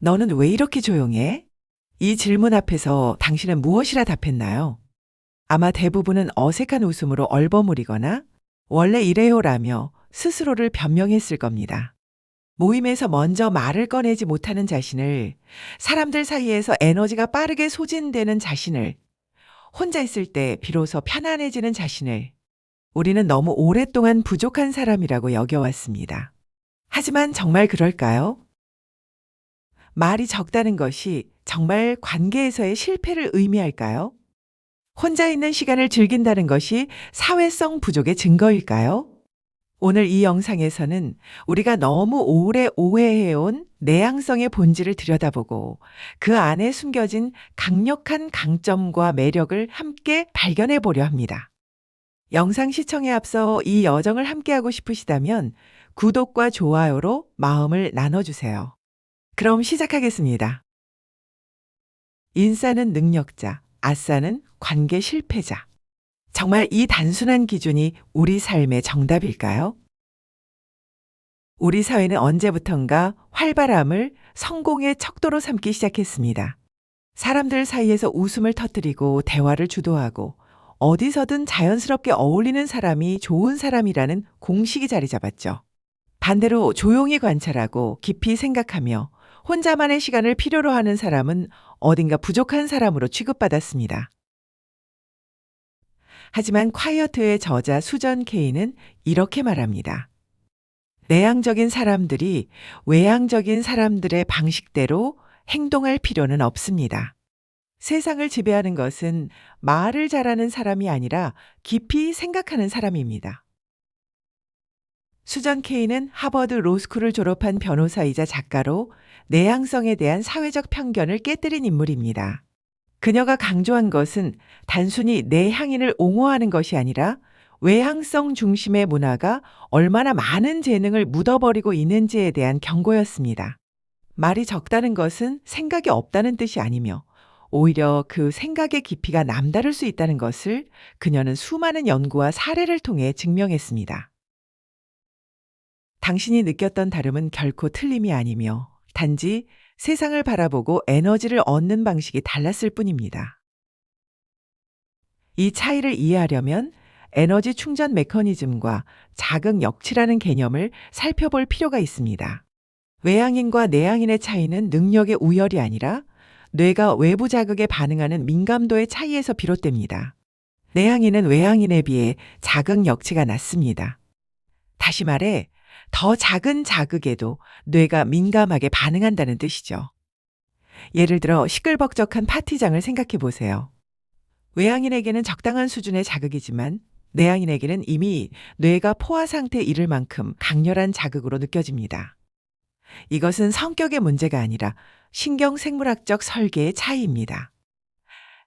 너는 왜 이렇게 조용해? 이 질문 앞에서 당신은 무엇이라 답했나요? 아마 대부분은 어색한 웃음으로 얼버무리거나 원래 이래요라며 스스로를 변명했을 겁니다. 모임에서 먼저 말을 꺼내지 못하는 자신을, 사람들 사이에서 에너지가 빠르게 소진되는 자신을, 혼자 있을 때 비로소 편안해지는 자신을 우리는 너무 오랫동안 부족한 사람이라고 여겨왔습니다. 하지만 정말 그럴까요? 말이 적다는 것이 정말 관계에서의 실패를 의미할까요? 혼자 있는 시간을 즐긴다는 것이 사회성 부족의 증거일까요? 오늘 이 영상에서는 우리가 너무 오래 오해해온 내향성의 본질을 들여다보고 그 안에 숨겨진 강력한 강점과 매력을 함께 발견해 보려 합니다. 영상 시청에 앞서 이 여정을 함께하고 싶으시다면 구독과 좋아요로 마음을 나눠주세요. 그럼 시작하겠습니다. 인싸는 능력자, 아싸는 관계 실패자. 정말 이 단순한 기준이 우리 삶의 정답일까요? 우리 사회는 언제부턴가 활발함을 성공의 척도로 삼기 시작했습니다. 사람들 사이에서 웃음을 터뜨리고 대화를 주도하고 어디서든 자연스럽게 어울리는 사람이 좋은 사람이라는 공식이 자리 잡았죠. 반대로 조용히 관찰하고 깊이 생각하며 혼자만의 시간을 필요로 하는 사람은 어딘가 부족한 사람으로 취급받았습니다. 하지만 콰이어트의 저자 수전 케이는 이렇게 말합니다. 내향적인 사람들이 외향적인 사람들의 방식대로 행동할 필요는 없습니다. 세상을 지배하는 것은 말을 잘하는 사람이 아니라 깊이 생각하는 사람입니다. 수전 케이는 하버드 로스쿨을 졸업한 변호사이자 작가로 내향성에 대한 사회적 편견을 깨뜨린 인물입니다. 그녀가 강조한 것은 단순히 내향인을 옹호하는 것이 아니라 외향성 중심의 문화가 얼마나 많은 재능을 묻어버리고 있는지에 대한 경고였습니다. 말이 적다는 것은 생각이 없다는 뜻이 아니며 오히려 그 생각의 깊이가 남다를 수 있다는 것을 그녀는 수많은 연구와 사례를 통해 증명했습니다. 당신이 느꼈던 다름은 결코 틀림이 아니며 단지 세상을 바라보고 에너지를 얻는 방식이 달랐을 뿐입니다. 이 차이를 이해하려면 에너지 충전 메커니즘과 자극 역치라는 개념을 살펴볼 필요가 있습니다. 외향인과 내향인의 차이는 능력의 우열이 아니라 뇌가 외부 자극에 반응하는 민감도의 차이에서 비롯됩니다. 내향인은 외향인에 비해 자극 역치가 낮습니다. 다시 말해 더 작은 자극에도 뇌가 민감하게 반응한다는 뜻이죠. 예를 들어 시끌벅적한 파티장을 생각해 보세요. 외향인에게는 적당한 수준의 자극이지만 내향인에게는 이미 뇌가 포화 상태에 이를 만큼 강렬한 자극으로 느껴집니다. 이것은 성격의 문제가 아니라 신경생물학적 설계의 차이입니다.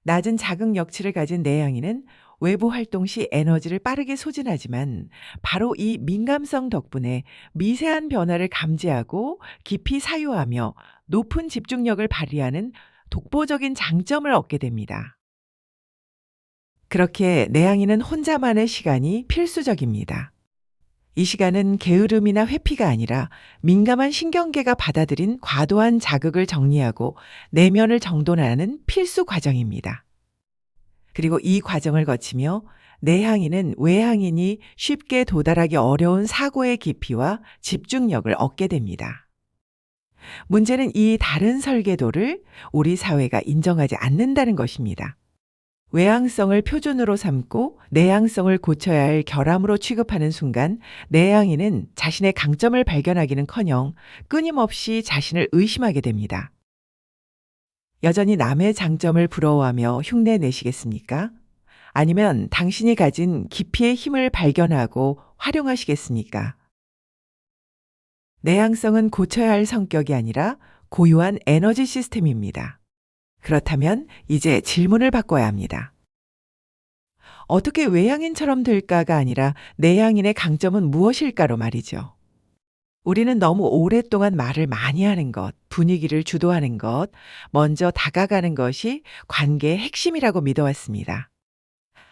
낮은 자극 역치를 가진 내향인은 외부 활동 시 에너지를 빠르게 소진하지만 바로 이 민감성 덕분에 미세한 변화를 감지하고 깊이 사유하며 높은 집중력을 발휘하는 독보적인 장점을 얻게 됩니다. 그렇게 내향인은 혼자만의 시간이 필수적입니다. 이 시간은 게으름이나 회피가 아니라 민감한 신경계가 받아들인 과도한 자극을 정리하고 내면을 정돈하는 필수 과정입니다. 그리고 이 과정을 거치며 내향인은 외향인이 쉽게 도달하기 어려운 사고의 깊이와 집중력을 얻게 됩니다. 문제는 이 다른 설계도를 우리 사회가 인정하지 않는다는 것입니다. 외향성을 표준으로 삼고 내향성을 고쳐야 할 결함으로 취급하는 순간 내향인은 자신의 강점을 발견하기는커녕 끊임없이 자신을 의심하게 됩니다. 여전히 남의 장점을 부러워하며 흉내 내시겠습니까? 아니면 당신이 가진 깊이의 힘을 발견하고 활용하시겠습니까? 내향성은 고쳐야 할 성격이 아니라 고유한 에너지 시스템입니다. 그렇다면 이제 질문을 바꿔야 합니다. 어떻게 외향인처럼 될까가 아니라 내향인의 강점은 무엇일까로 말이죠. 우리는 너무 오랫동안 말을 많이 하는 것, 분위기를 주도하는 것, 먼저 다가가는 것이 관계의 핵심이라고 믿어왔습니다.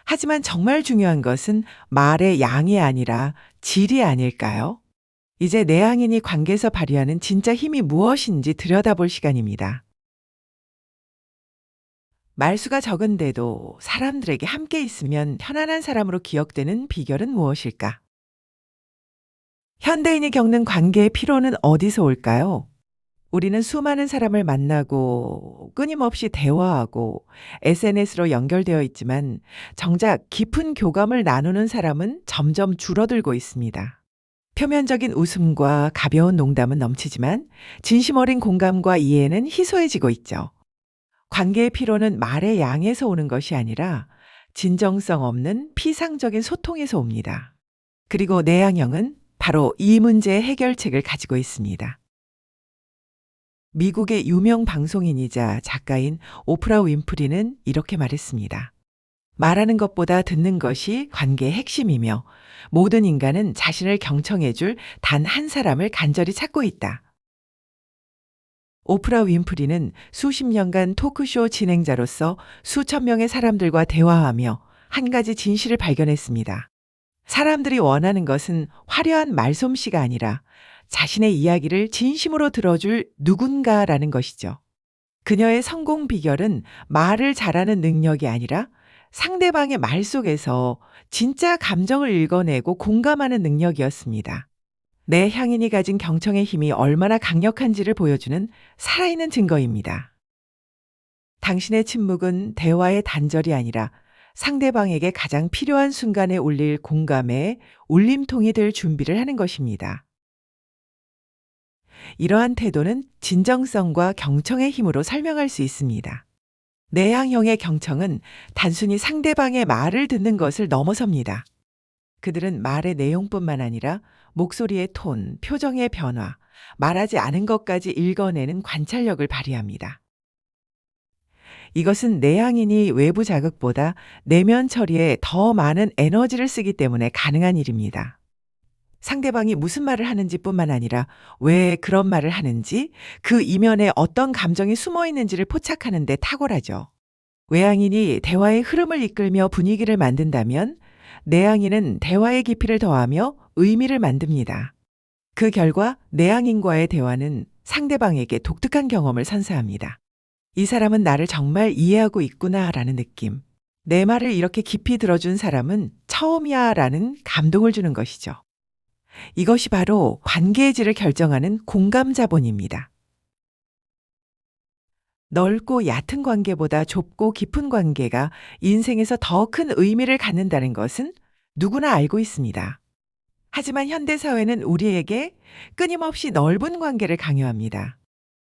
하지만 정말 중요한 것은 말의 양이 아니라 질이 아닐까요? 이제 내향인이 관계에서 발휘하는 진짜 힘이 무엇인지 들여다볼 시간입니다. 말수가 적은데도 사람들에게 함께 있으면 편안한 사람으로 기억되는 비결은 무엇일까? 현대인이 겪는 관계의 피로는 어디서 올까요? 우리는 수많은 사람을 만나고 끊임없이 대화하고 SNS로 연결되어 있지만 정작 깊은 교감을 나누는 사람은 점점 줄어들고 있습니다. 표면적인 웃음과 가벼운 농담은 넘치지만 진심 어린 공감과 이해는 희소해지고 있죠. 관계의 피로는 말의 양에서 오는 것이 아니라 진정성 없는 피상적인 소통에서 옵니다. 그리고 내향형은 바로 이 문제의 해결책을 가지고 있습니다. 미국의 유명 방송인이자 작가인 오프라 윈프리는 이렇게 말했습니다. 말하는 것보다 듣는 것이 관계의 핵심이며 모든 인간은 자신을 경청해 줄 단 한 사람을 간절히 찾고 있다. 오프라 윈프리는 수십 년간 토크쇼 진행자로서 수천 명의 사람들과 대화하며 한 가지 진실을 발견했습니다. 사람들이 원하는 것은 화려한 말솜씨가 아니라 자신의 이야기를 진심으로 들어줄 누군가라는 것이죠. 그녀의 성공 비결은 말을 잘하는 능력이 아니라 상대방의 말 속에서 진짜 감정을 읽어내고 공감하는 능력이었습니다. 내 향인이 가진 경청의 힘이 얼마나 강력한지를 보여주는 살아있는 증거입니다. 당신의 침묵은 대화의 단절이 아니라 상대방에게 가장 필요한 순간에 울릴 공감의 울림통이 될 준비를 하는 것입니다. 이러한 태도는 진정성과 경청의 힘으로 설명할 수 있습니다. 내향형의 경청은 단순히 상대방의 말을 듣는 것을 넘어섭니다. 그들은 말의 내용뿐만 아니라 목소리의 톤, 표정의 변화, 말하지 않은 것까지 읽어내는 관찰력을 발휘합니다. 이것은 내향인이 외부 자극보다 내면 처리에 더 많은 에너지를 쓰기 때문에 가능한 일입니다. 상대방이 무슨 말을 하는지 뿐만 아니라 왜 그런 말을 하는지, 그 이면에 어떤 감정이 숨어 있는지를 포착하는 데 탁월하죠. 외향인이 대화의 흐름을 이끌며 분위기를 만든다면 내향인은 대화의 깊이를 더하며 의미를 만듭니다. 그 결과 내향인과의 대화는 상대방에게 독특한 경험을 선사합니다. 이 사람은 나를 정말 이해하고 있구나라는 느낌. 내 말을 이렇게 깊이 들어준 사람은 처음이야라는 감동을 주는 것이죠. 이것이 바로 관계의 질을 결정하는 공감 자본입니다. 넓고 얕은 관계보다 좁고 깊은 관계가 인생에서 더 큰 의미를 갖는다는 것은 누구나 알고 있습니다. 하지만 현대사회는 우리에게 끊임없이 넓은 관계를 강요합니다.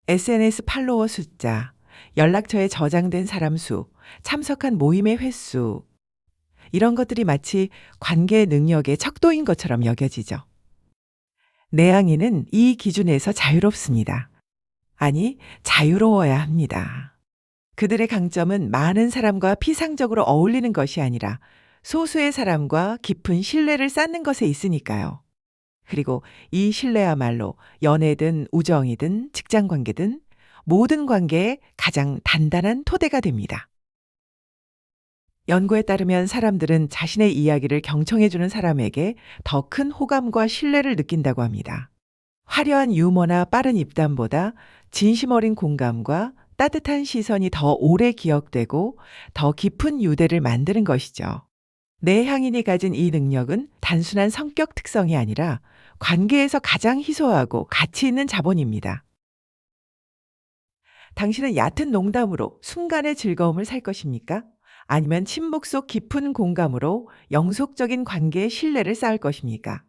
SNS 팔로워 숫자, 연락처에 저장된 사람 수, 참석한 모임의 횟수, 이런 것들이 마치 관계 능력의 척도인 것처럼 여겨지죠. 내향인은 이 기준에서 자유롭습니다. 아니, 자유로워야 합니다. 그들의 강점은 많은 사람과 피상적으로 어울리는 것이 아니라 소수의 사람과 깊은 신뢰를 쌓는 것에 있으니까요. 그리고 이 신뢰야말로 연애든 우정이든 직장관계든 모든 관계의 가장 단단한 토대가 됩니다. 연구에 따르면 사람들은 자신의 이야기를 경청해주는 사람에게 더 큰 호감과 신뢰를 느낀다고 합니다. 화려한 유머나 빠른 입담보다 진심 어린 공감과 따뜻한 시선이 더 오래 기억되고 더 깊은 유대를 만드는 것이죠. 내향인이 가진 이 능력은 단순한 성격 특성이 아니라 관계에서 가장 희소하고 가치 있는 자본입니다. 당신은 얕은 농담으로 순간의 즐거움을 살 것입니까? 아니면 침묵 속 깊은 공감으로 영속적인 관계의 신뢰를 쌓을 것입니까?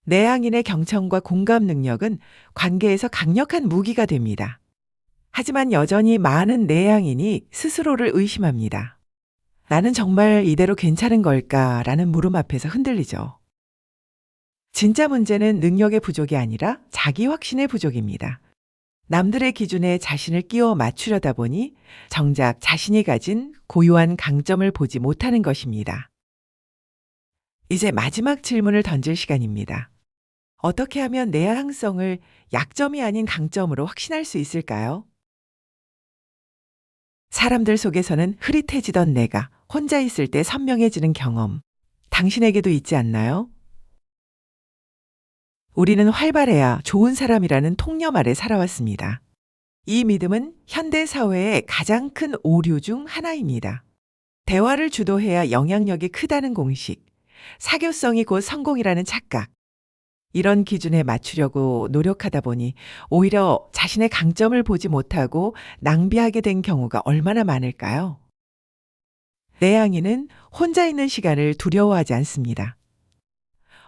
내향인의 경청과 공감 능력은 관계에서 강력한 무기가 됩니다. 하지만 여전히 많은 내향인이 스스로를 의심합니다. 나는 정말 이대로 괜찮은 걸까라는 물음 앞에서 흔들리죠. 진짜 문제는 능력의 부족이 아니라 자기 확신의 부족입니다. 남들의 기준에 자신을 끼워 맞추려다 보니 정작 자신이 가진 고유한 강점을 보지 못하는 것입니다. 이제 마지막 질문을 던질 시간입니다. 어떻게 하면 내향성을 약점이 아닌 강점으로 확신할 수 있을까요? 사람들 속에서는 흐릿해지던 내가 혼자 있을 때 선명해지는 경험, 당신에게도 있지 않나요? 우리는 활발해야 좋은 사람이라는 통념 아래 살아왔습니다. 이 믿음은 현대 사회의 가장 큰 오류 중 하나입니다. 대화를 주도해야 영향력이 크다는 공식, 사교성이 곧 성공이라는 착각. 이런 기준에 맞추려고 노력하다 보니 오히려 자신의 강점을 보지 못하고 낭비하게 된 경우가 얼마나 많을까요? 내향인은 혼자 있는 시간을 두려워하지 않습니다.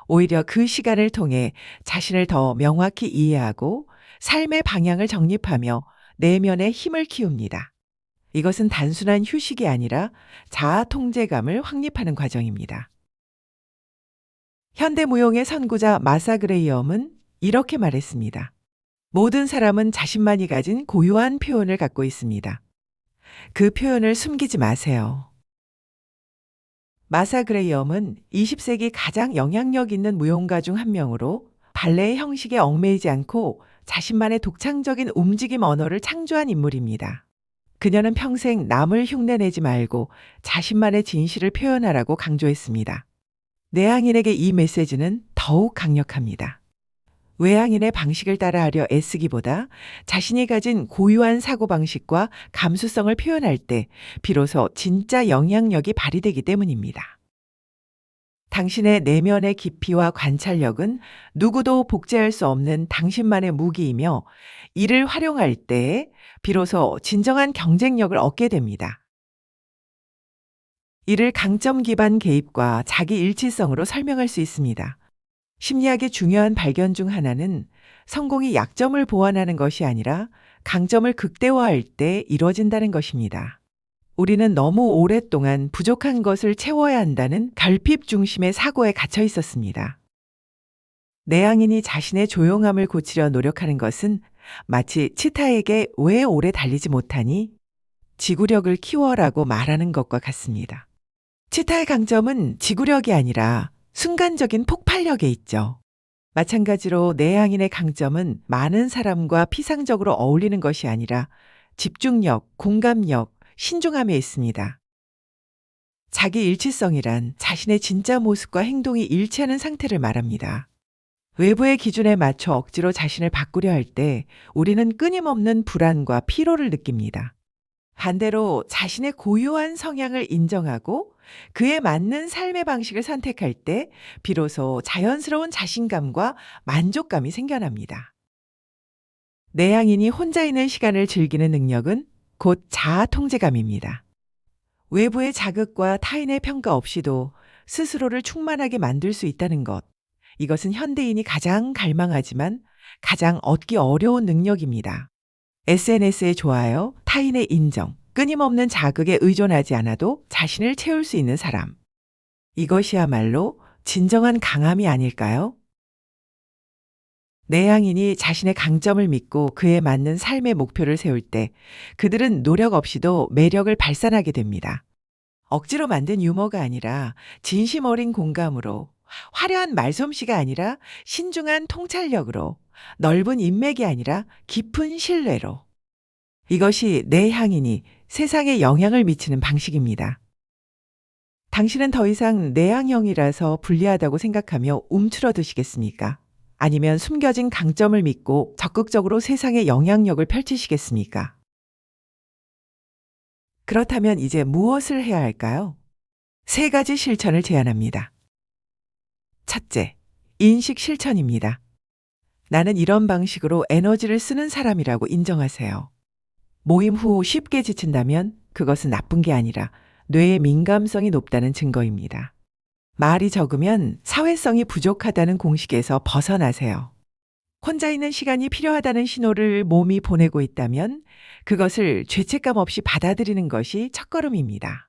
오히려 그 시간을 통해 자신을 더 명확히 이해하고 삶의 방향을 정립하며 내면의 힘을 키웁니다. 이것은 단순한 휴식이 아니라 자아 통제감을 확립하는 과정입니다. 현대 무용의 선구자 마사 그레이엄은 이렇게 말했습니다. 모든 사람은 자신만이 가진 고유한 표현을 갖고 있습니다. 그 표현을 숨기지 마세요. 마사 그레이엄은 20세기 가장 영향력 있는 무용가 중 한 명으로 발레의 형식에 얽매이지 않고 자신만의 독창적인 움직임 언어를 창조한 인물입니다. 그녀는 평생 남을 흉내내지 말고 자신만의 진실을 표현하라고 강조했습니다. 내향인에게 이 메시지는 더욱 강력합니다. 외향인의 방식을 따라하려 애쓰기보다 자신이 가진 고유한 사고방식과 감수성을 표현할 때 비로소 진짜 영향력이 발휘되기 때문입니다. 당신의 내면의 깊이와 관찰력은 누구도 복제할 수 없는 당신만의 무기이며 이를 활용할 때 비로소 진정한 경쟁력을 얻게 됩니다. 이를 강점 기반 개입과 자기 일치성으로 설명할 수 있습니다. 심리학의 중요한 발견 중 하나는 성공이 약점을 보완하는 것이 아니라 강점을 극대화할 때 이루어진다는 것입니다. 우리는 너무 오랫동안 부족한 것을 채워야 한다는 결핍 중심의 사고에 갇혀 있었습니다. 내향인이 자신의 조용함을 고치려 노력하는 것은 마치 치타에게 왜 오래 달리지 못하니? 지구력을 키워라고 말하는 것과 같습니다. 치타의 강점은 지구력이 아니라 순간적인 폭발력에 있죠. 마찬가지로 내향인의 강점은 많은 사람과 피상적으로 어울리는 것이 아니라 집중력, 공감력, 신중함에 있습니다. 자기 일치성이란 자신의 진짜 모습과 행동이 일치하는 상태를 말합니다. 외부의 기준에 맞춰 억지로 자신을 바꾸려 할 때 우리는 끊임없는 불안과 피로를 느낍니다. 반대로 자신의 고유한 성향을 인정하고 그에 맞는 삶의 방식을 선택할 때 비로소 자연스러운 자신감과 만족감이 생겨납니다. 내향인이 혼자 있는 시간을 즐기는 능력은 곧 자아 통제감입니다. 외부의 자극과 타인의 평가 없이도 스스로를 충만하게 만들 수 있다는 것. 이것은 현대인이 가장 갈망하지만 가장 얻기 어려운 능력입니다. SNS의 좋아요, 타인의 인정, 끊임없는 자극에 의존하지 않아도 자신을 채울 수 있는 사람. 이것이야말로 진정한 강함이 아닐까요? 내향인이 자신의 강점을 믿고 그에 맞는 삶의 목표를 세울 때 그들은 노력 없이도 매력을 발산하게 됩니다. 억지로 만든 유머가 아니라 진심 어린 공감으로, 화려한 말솜씨가 아니라 신중한 통찰력으로, 넓은 인맥이 아니라 깊은 신뢰로. 이것이 내향인이 세상에 영향을 미치는 방식입니다. 당신은 더 이상 내향형이라서 불리하다고 생각하며 움츠러드시겠습니까? 아니면 숨겨진 강점을 믿고 적극적으로 세상에 영향력을 펼치시겠습니까? 그렇다면 이제 무엇을 해야 할까요? 3가지 실천을 제안합니다. 첫째, 인식 실천입니다. 나는 이런 방식으로 에너지를 쓰는 사람이라고 인정하세요. 모임 후 쉽게 지친다면 그것은 나쁜 게 아니라 뇌의 민감성이 높다는 증거입니다. 말이 적으면 사회성이 부족하다는 공식에서 벗어나세요. 혼자 있는 시간이 필요하다는 신호를 몸이 보내고 있다면 그것을 죄책감 없이 받아들이는 것이 첫걸음입니다.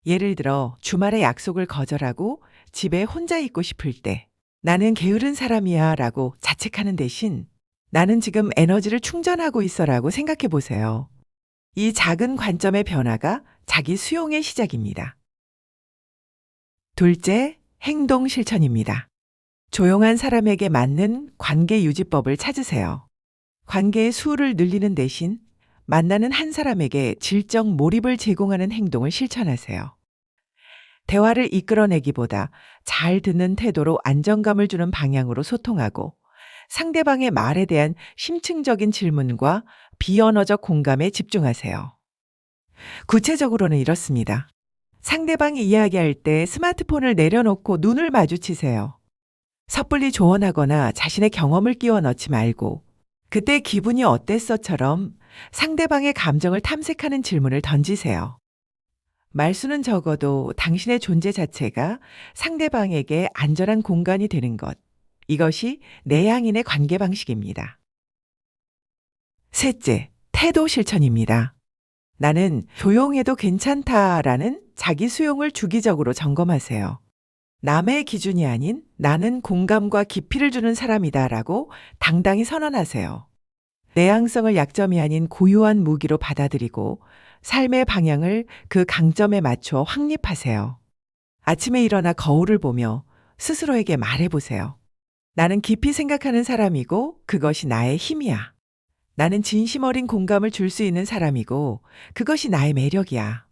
예를 들어 주말에 약속을 거절하고 집에 혼자 있고 싶을 때 나는 게으른 사람이야 라고 자책하는 대신 나는 지금 에너지를 충전하고 있어 라고 생각해 보세요. 이 작은 관점의 변화가 자기 수용의 시작입니다. 둘째, 행동 실천입니다. 조용한 사람에게 맞는 관계 유지법을 찾으세요. 관계의 수를 늘리는 대신 만나는 한 사람에게 질적 몰입을 제공하는 행동을 실천하세요. 대화를 이끌어내기보다 잘 듣는 태도로 안정감을 주는 방향으로 소통하고 상대방의 말에 대한 심층적인 질문과 비언어적 공감에 집중하세요. 구체적으로는 이렇습니다. 상대방이 이야기할 때 스마트폰을 내려놓고 눈을 마주치세요. 섣불리 조언하거나 자신의 경험을 끼워 넣지 말고 그때 기분이 어땠어처럼 상대방의 감정을 탐색하는 질문을 던지세요. 말수는 적어도 당신의 존재 자체가 상대방에게 안전한 공간이 되는 것. 이것이 내향인의 관계 방식입니다. 셋째, 태도 실천입니다. 나는 조용해도 괜찮다라는 자기 수용을 주기적으로 점검하세요. 남의 기준이 아닌 나는 공감과 깊이를 주는 사람이다라고 당당히 선언하세요. 내향성을 약점이 아닌 고유한 무기로 받아들이고 삶의 방향을 그 강점에 맞춰 확립하세요. 아침에 일어나 거울을 보며 스스로에게 말해보세요. 나는 깊이 생각하는 사람이고 그것이 나의 힘이야. 나는 진심 어린 공감을 줄 수 있는 사람이고 그것이 나의 매력이야.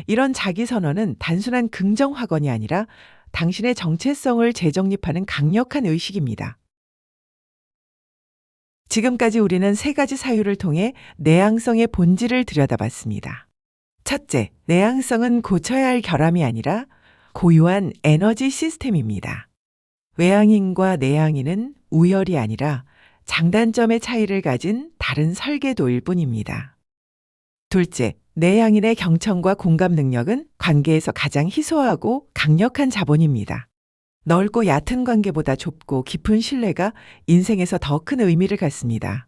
이런 자기 선언은 단순한 긍정 확언이 아니라 당신의 정체성을 재정립하는 강력한 의식입니다. 지금까지 우리는 세 가지 사유를 통해 내향성의 본질을 들여다봤습니다. 첫째, 내향성은 고쳐야 할 결함이 아니라 고유한 에너지 시스템입니다. 외향인과 내향인은 우열이 아니라 장단점의 차이를 가진 다른 설계도일 뿐입니다. 둘째, 내향인의 경청과 공감 능력은 관계에서 가장 희소하고 강력한 자본입니다. 넓고 얕은 관계보다 좁고 깊은 신뢰가 인생에서 더 큰 의미를 갖습니다.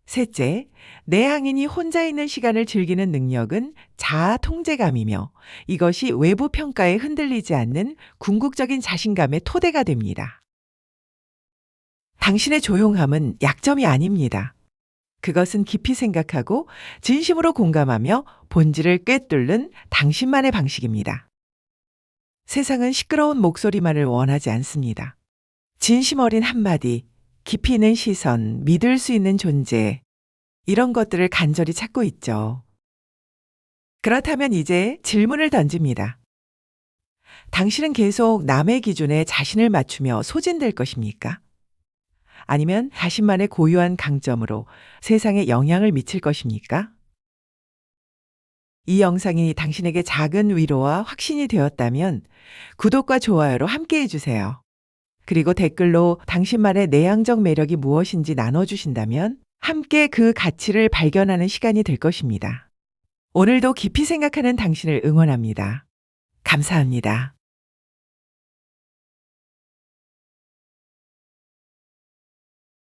셋째, 내향인이 혼자 있는 시간을 즐기는 능력은 자아 통제감이며 이것이 외부 평가에 흔들리지 않는 궁극적인 자신감의 토대가 됩니다. 당신의 조용함은 약점이 아닙니다. 그것은 깊이 생각하고 진심으로 공감하며 본질을 꿰뚫는 당신만의 방식입니다. 세상은 시끄러운 목소리만을 원하지 않습니다. 진심 어린 한마디, 깊이 있는 시선, 믿을 수 있는 존재, 이런 것들을 간절히 찾고 있죠. 그렇다면 이제 질문을 던집니다. 당신은 계속 남의 기준에 자신을 맞추며 소진될 것입니까? 아니면 자신만의 고유한 강점으로 세상에 영향을 미칠 것입니까? 이 영상이 당신에게 작은 위로와 확신이 되었다면 구독과 좋아요로 함께 해주세요. 그리고 댓글로 당신만의 내향적 매력이 무엇인지 나눠주신다면 함께 그 가치를 발견하는 시간이 될 것입니다. 오늘도 깊이 생각하는 당신을 응원합니다. 감사합니다.